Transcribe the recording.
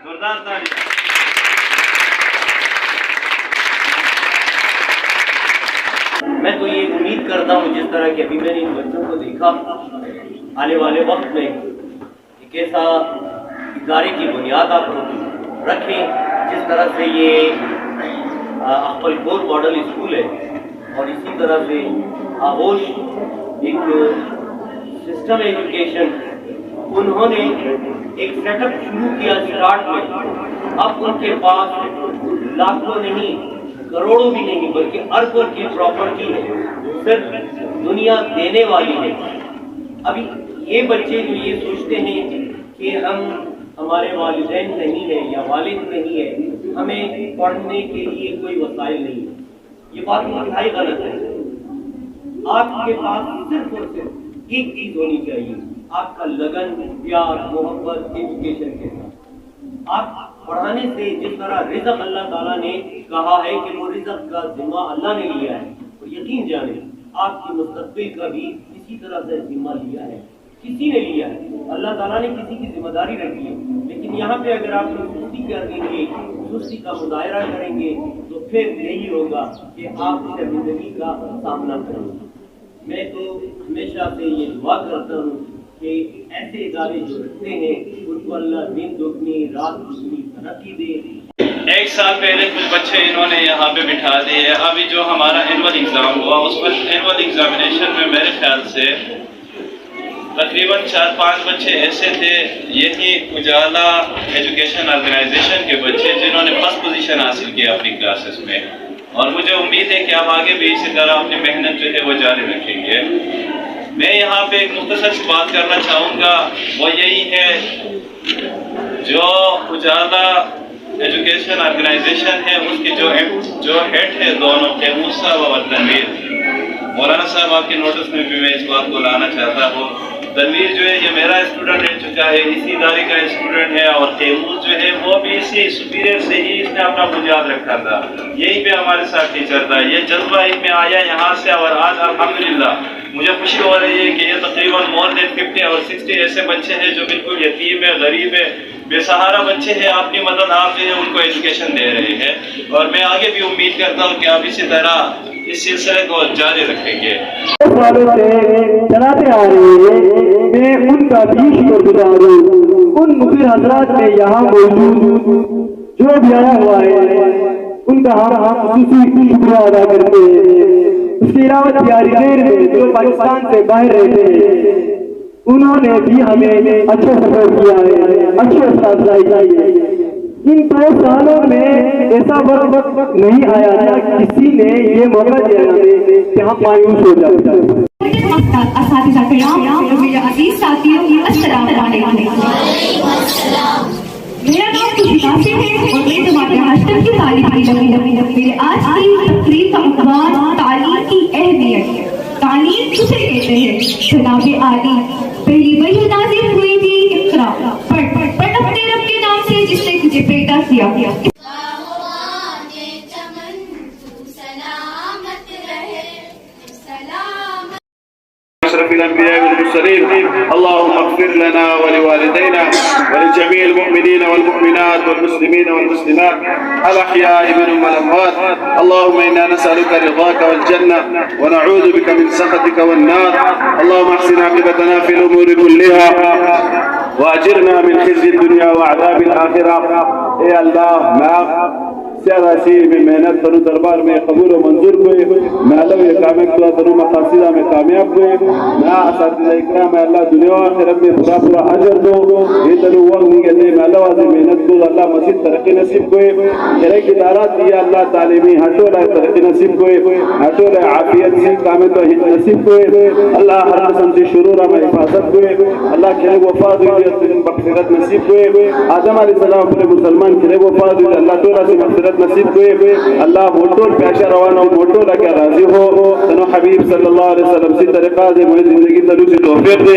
जोरदार ताली। मैं तो ये उम्मीद करता हूँ जिस तरह के अभी मैंने इन बच्चों को देखा, आने वाले वक्त में एक ऐसा इदारे की बुनियाद आप रखें जिस तरह से ये अक्बलपुर मॉडल स्कूल है और इसी तरह से आगोश एक सिस्टम एजुकेशन उन्होंने एक सेटअप शुरू किया स्टार्ट में। अब उनके पास लाखों नहीं करोड़ों भी नहीं बल्कि अरबों की प्रॉपर्टी है, सिर्फ दुनिया देने वाली है। अभी ये बच्चे जो ये सोचते हैं कि हमारे वालिदैन नहीं है या वालिद नहीं है, हमें पढ़ने के लिए कोई वसाइल नहीं है, ये बात इंतहाई गलत है। आपके पास सिर्फ और सिर्फ एक चीज होनी चाहिए, आपका लगन, प्यार, मोहब्बत एजुकेशन के साथ। आप पढ़ाने से जिस तरह रिज़्क़ अल्लाह ताला ने कहा है कि वो रिज़्क़ का जिम्मा अल्लाह ने लिया है, और यकीन जाने आपकी मुस्तक़बिल का भी इसी तरह से जिम्मा लिया है, किसी ने लिया है। अल्लाह ताला ने किसी की जिम्मेदारी रखी है, लेकिन यहाँ पे अगर आप सुस्ती करेंगे, सुस्ती का मुजाहरा करेंगे तो फिर यही होगा कि आप शर्मिंदगी का सामना करेंगे। मैं तो हमेशा से ये दुआ करता हूँ कि ऐसे इदारे जो रखते हैं उनको अल्लाह दिन दुगनी रात दुगनी तरक्की दे। एक साल पहले कुछ बच्चे इन्होंने यहाँ पे बिठा दिए। अभी जो हमारा एनुअल एग्ज़ाम हुआ उस पर एनुअल एग्जामिनेशन में मेरे ख्याल से तकरीबन 4-5 बच्चे ऐसे थे, यही उजाला एजुकेशन ऑर्गेनाइजेशन के बच्चे जिन्होंने फर्स्ट पोजीशन हासिल किया अपनी क्लासेस में। और मुझे उम्मीद है कि आप आगे भी इसी तरह अपनी मेहनत जो है वो जारी रखेंगे। मैं यहाँ पे एक मुख्तसर सी बात करना चाहूँगा, वो यही है जो उजाला एजुकेशन ऑर्गेनाइजेशन है उसके जो हेड है दोनों तैमूर साहब और तनवीर, मौलाना साहब आपके नोटिस में भी मैं इस बात को लाना चाहता हूँ। तनवीर जो है ये मेरा स्टूडेंट रह चुका है, इसी इदारे का स्टूडेंट है, और तैमूर जो है वो भी इसी सुपीरियर से ही इसने अपना बुनियाद रखा था, यहीं पे हमारे साथ टीचर था। ये जज्बा इनमें आया यहाँ से, और आज अल्हम्दुलिल्लाह मुझे खुशी हो रही है कि ये तकरीबन मोर देन 50 और 60 ऐसे बच्चे हैं जो बिल्कुल यतीम है, गरीब है, बेसहारा बच्चे हैं। अपनी मदद आप जो है उनको एजुकेशन दे रहे हैं, और मैं आगे भी उम्मीद करता हूँ कि आप इसी तरह इस सिलसिले को जारी रखेंगे। चलाते आ रहे हैं, मैं उनका भी शुक्रगुजार हूँ। उन मुखिर हजरात में यहाँ मौजूद जो भी आया हुआ है उनका हम खुसूसी शुक्रिया अदा करते हैं। उसके अलावा तैयारी देर में जो पाकिस्तान से बाहर रहते हैं उन्होंने भी हमें अच्छा सफर किया है, अच्छी अफजाई की है। इन 2 सालों में ऐसा वक्त नहीं आया था किसी ने ये मौका दिया कि हम मायूस हो जाते। मेरा नाम खुशिका से है और मैं तुम्हारे हॉस्टल की तालीम की मेरे आज की तकरीर का उन्वान तालीम की अहमियत। तालीम किसे कहते हैं? जनाबे आली पहली वही नाज़िल हुई थी, इक़रा पढ़ अपने रब के नाम से जिसने तुझे पैदा किया। اللهم اغفر لنا ولوالدينا ولجميع المؤمنين والمؤمنات والمسلمين والمسلمات الأحياء منهم والأموات. اللهم إنا نسألك رضاك والجنة ونعوذ بك من سخطك والنار. اللهم احسن عاقبتنا في الأمور كلها وأجرنا من خزي الدنيا وعذاب الآخرة. يا الله सियारासी में मेहनत करूँ दरबार में कबूल व मंजूर कोई मैं अल्लाह ये काम किया करूँ मकासिदा में कामयाब कोई मैं असातिज़ा इकराम में अल्लाह दुनिया और आखिरत में पूरा पूरा अजर दो ये तनु वक्त नहीं कहते मैं अल्लाह वाज़े मेहनत को अल्लाह मज़ीद तरक्की नसीब कोई तेरे की दारात दिया अल्लाह तालीमी हटोला तरक्की नसीब कोई हटोला आफियत से काम तो नसीब कोई अल्लाह हर किस्म से शुरूर में हिफाजत कोई अल्लाह खेले वफाद हुई मग़फ़िरत नसीब कोई आदम अलैहिस्सलाम पूरे मुसलमान खेले वफाद हुई अल्लाह तोला से मग़फ़िरत नसीब कोई अल्लाह मोटो प्याशा रवाना मोटो लगे राजी हो तनो हबीब सल्लल्लाहु अलैहि वसल्लम सी तरीक़ा से मुझे ज़िंदगी तलू से तौफ़ीक़ दे।